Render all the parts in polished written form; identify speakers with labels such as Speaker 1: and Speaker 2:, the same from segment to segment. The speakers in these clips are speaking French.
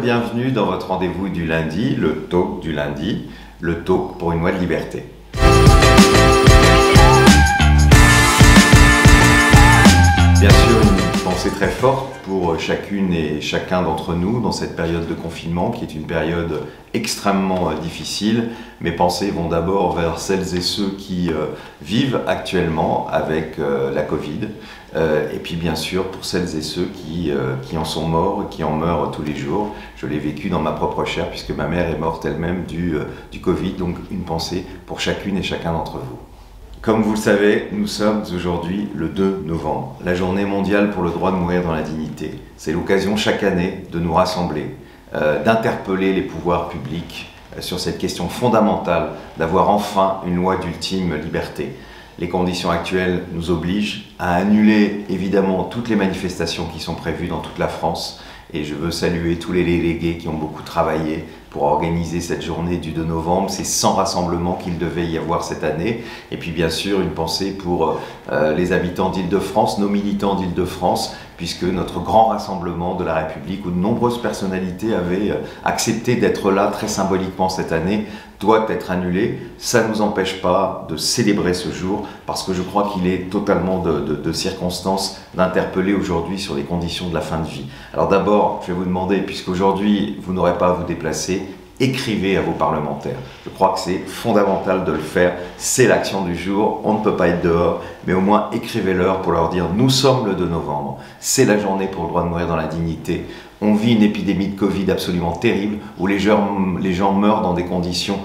Speaker 1: bienvenue dans votre rendez-vous du lundi, le talk du lundi, le talk pour une loi de liberté. Bien sûr, une pensée très forte pour chacune et chacun d'entre nous dans cette période de confinement qui est une période extrêmement difficile. Mes pensées vont d'abord vers celles et ceux qui vivent actuellement avec la Covid et puis bien sûr pour celles et ceux qui en sont morts, qui en meurent tous les jours. Je l'ai vécu dans ma propre chair puisque ma mère est morte elle-même du Covid, donc une pensée pour chacune et chacun d'entre vous. Comme vous le savez, nous sommes aujourd'hui le 2 novembre, la journée mondiale pour le droit de mourir dans la dignité. C'est l'occasion chaque année de nous rassembler, d'interpeller les pouvoirs publics sur cette question fondamentale d'avoir enfin une loi d'ultime liberté. Les conditions actuelles nous obligent à annuler évidemment toutes les manifestations qui sont prévues dans toute la France. Et je veux saluer tous les délégués qui ont beaucoup travaillé pour organiser cette journée du 2 novembre. C'est 100 rassemblements qu'il devait y avoir cette année. Et puis bien sûr, une pensée pour les habitants d'Île-de-France, nos militants d'Île-de-France, puisque notre grand rassemblement de la République, où de nombreuses personnalités avaient accepté d'être là très symboliquement cette année, doit être annulé. Ça ne nous empêche pas de célébrer ce jour, parce que je crois qu'il est totalement de circonstance d'interpeller aujourd'hui sur les conditions de la fin de vie. Alors d'abord, je vais vous demander, puisqu'aujourd'hui vous n'aurez pas à vous déplacer, écrivez à vos parlementaires. Je crois que c'est fondamental de le faire, c'est l'action du jour, on ne peut pas être dehors, mais au moins écrivez-leur pour leur dire « Nous sommes le 2 novembre, c'est la journée pour le droit de mourir dans la dignité. On vit une épidémie de Covid absolument terrible, où les gens meurent dans des conditions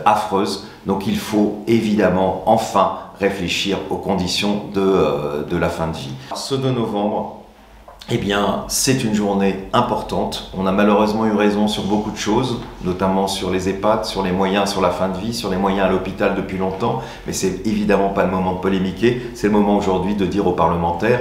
Speaker 1: affreuses, donc il faut évidemment enfin réfléchir aux conditions de la fin de vie. » Ce 2 novembre, eh bien, c'est une journée importante. On a malheureusement eu raison sur beaucoup de choses, notamment sur les EHPAD, sur les moyens, sur la fin de vie, sur les moyens à l'hôpital depuis longtemps. Mais c'est évidemment pas le moment de polémiquer. C'est le moment aujourd'hui de dire aux parlementaires,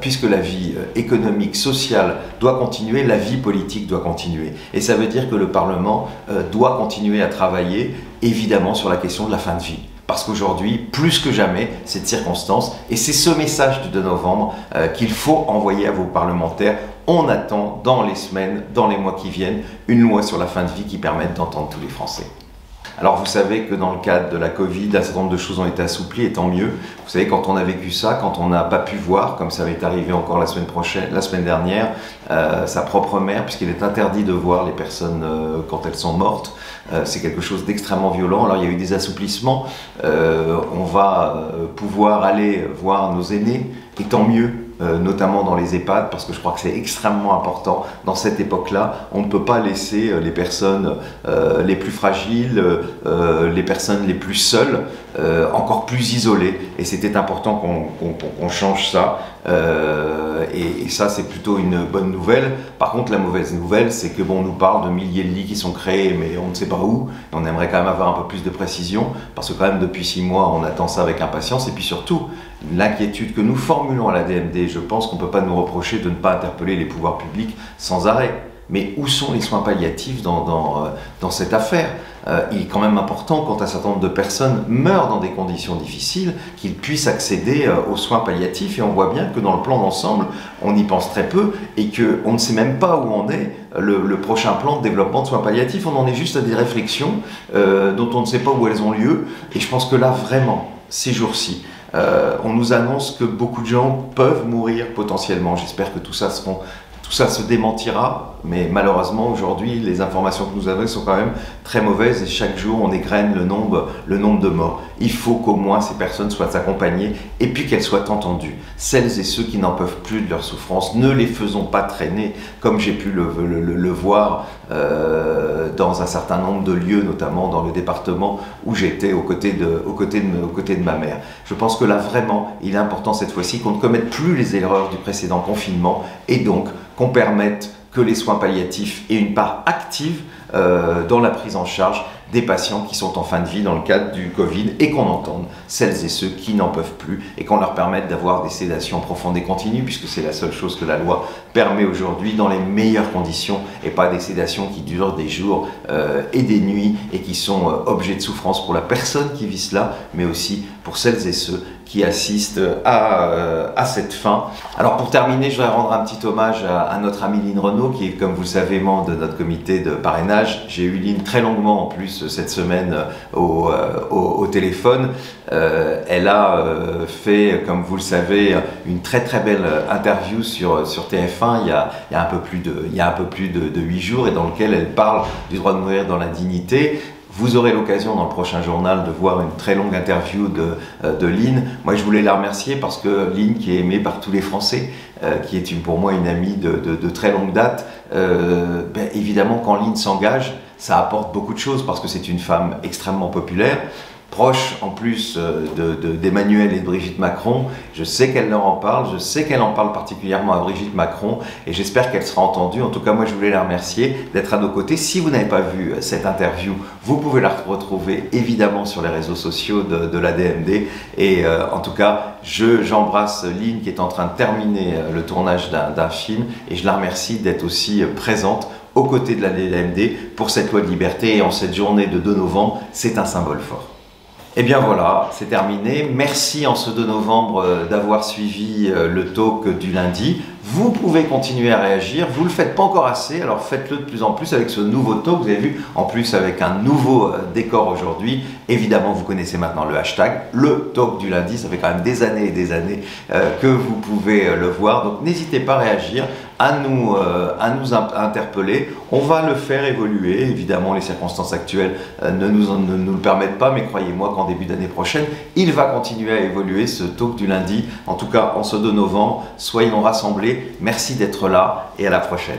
Speaker 1: puisque la vie économique, sociale doit continuer, la vie politique doit continuer. Et ça veut dire que le Parlement doit continuer à travailler, évidemment, sur la question de la fin de vie. Parce qu'aujourd'hui, plus que jamais, cette circonstance, et c'est ce message du 2 novembre qu'il faut envoyer à vos parlementaires. On attend dans les semaines, dans les mois qui viennent, une loi sur la fin de vie qui permette d'entendre tous les Français. Alors vous savez que dans le cadre de la Covid, un certain nombre de choses ont été assouplies, et tant mieux. Vous savez, quand on a vécu ça, quand on n'a pas pu voir, comme ça m'est arrivé encore la semaine dernière, sa propre mère, puisqu'il est interdit de voir les personnes quand elles sont mortes, c'est quelque chose d'extrêmement violent. Alors il y a eu des assouplissements, on va pouvoir aller voir nos aînés, et tant mieux. Notamment dans les EHPAD, parce que je crois que c'est extrêmement important. Dans cette époque-là, on ne peut pas laisser les personnes les plus fragiles, les personnes les plus seules, encore plus isolées. Et c'était important qu'on change ça. Et ça, c'est plutôt une bonne nouvelle. Par contre, la mauvaise nouvelle, c'est que bon, on nous parle de milliers de lits qui sont créés, mais on ne sait pas où. Et on aimerait quand même avoir un peu plus de précision, parce que quand même, depuis 6 mois, on attend ça avec impatience. Et puis surtout, l'inquiétude que nous formulons à la DMD, je pense qu'on ne peut pas nous reprocher de ne pas interpeller les pouvoirs publics sans arrêt. Mais où sont les soins palliatifs dans cette affaire? Il est quand même important, quand un certain nombre de personnes meurent dans des conditions difficiles, qu'ils puissent accéder aux soins palliatifs. Et on voit bien que dans le plan d'ensemble, on y pense très peu et qu'on ne sait même pas où en est le prochain plan de développement de soins palliatifs. On en est juste à des réflexions dont on ne sait pas où elles ont lieu. Et je pense que là, vraiment, ces jours-ci, on nous annonce que beaucoup de gens peuvent mourir potentiellement. J'espère que tout ça se démentira, mais malheureusement aujourd'hui les informations que nous avons sont quand même très mauvaises et chaque jour on égrène le nombre de morts. Il faut qu'au moins ces personnes soient accompagnées et puis qu'elles soient entendues. Celles et ceux qui n'en peuvent plus de leur souffrance, ne les faisons pas traîner comme j'ai pu le voir dans un certain nombre de lieux, notamment dans le département où j'étais aux côtés de ma mère. Je pense que là vraiment il est important cette fois-ci qu'on ne commette plus les erreurs du précédent confinement et donc qu'on permette que les soins palliatifs aient une part active dans la prise en charge des patients qui sont en fin de vie dans le cadre du Covid et qu'on entende celles et ceux qui n'en peuvent plus et qu'on leur permette d'avoir des sédations profondes et continues puisque c'est la seule chose que la loi permet aujourd'hui dans les meilleures conditions et pas des sédations qui durent des jours et des nuits et qui sont objet de souffrance pour la personne qui vit cela mais aussi pour celles et ceux qui assistent à cette fin. Alors pour terminer, je voudrais rendre un petit hommage à notre amie Line Renaud, qui est, comme vous le savez, membre de notre comité de parrainage. J'ai eu Line très longuement en plus cette semaine au téléphone. Elle a fait, comme vous le savez, une très belle interview sur TF1 il y a un peu plus de 8 jours, et dans lequel elle parle du droit de mourir dans la dignité. Vous aurez l'occasion dans le prochain journal de voir une très longue interview de Line. Moi, je voulais la remercier parce que Line, qui est aimée par tous les Français, qui est pour moi une amie de très longue date, évidemment, quand Line s'engage, ça apporte beaucoup de choses parce que c'est une femme extrêmement populaire, proche en plus d'Emmanuel et de Brigitte Macron. Je sais qu'elle leur en parle, je sais qu'elle en parle particulièrement à Brigitte Macron, et j'espère qu'elle sera entendue. En tout cas, moi je voulais la remercier d'être à nos côtés. Si vous n'avez pas vu cette interview, vous pouvez la retrouver évidemment sur les réseaux sociaux de la DMD. Et en tout cas, j'embrasse Line qui est en train de terminer le tournage d'un film, et je la remercie d'être aussi présente aux côtés de la DMD pour cette loi de liberté. Et en cette journée de 2 novembre, c'est un symbole fort. Et bien voilà, c'est terminé. Merci en ce 2 novembre d'avoir suivi le talk du lundi. Vous pouvez continuer à réagir, vous ne le faites pas encore assez, alors faites-le de plus en plus avec ce nouveau talk. Vous avez vu, en plus avec un nouveau décor aujourd'hui. Évidemment, vous connaissez maintenant le hashtag, le talk du lundi. Ça fait quand même des années et des années que vous pouvez le voir. Donc n'hésitez pas à réagir, à nous interpeller. On va le faire évoluer. Évidemment, les circonstances actuelles ne nous le permettent pas, mais croyez-moi qu'en début d'année prochaine, il va continuer à évoluer, ce talk du lundi. En tout cas, en ce 2 novembre, soyons rassemblés. Merci d'être là et à la prochaine.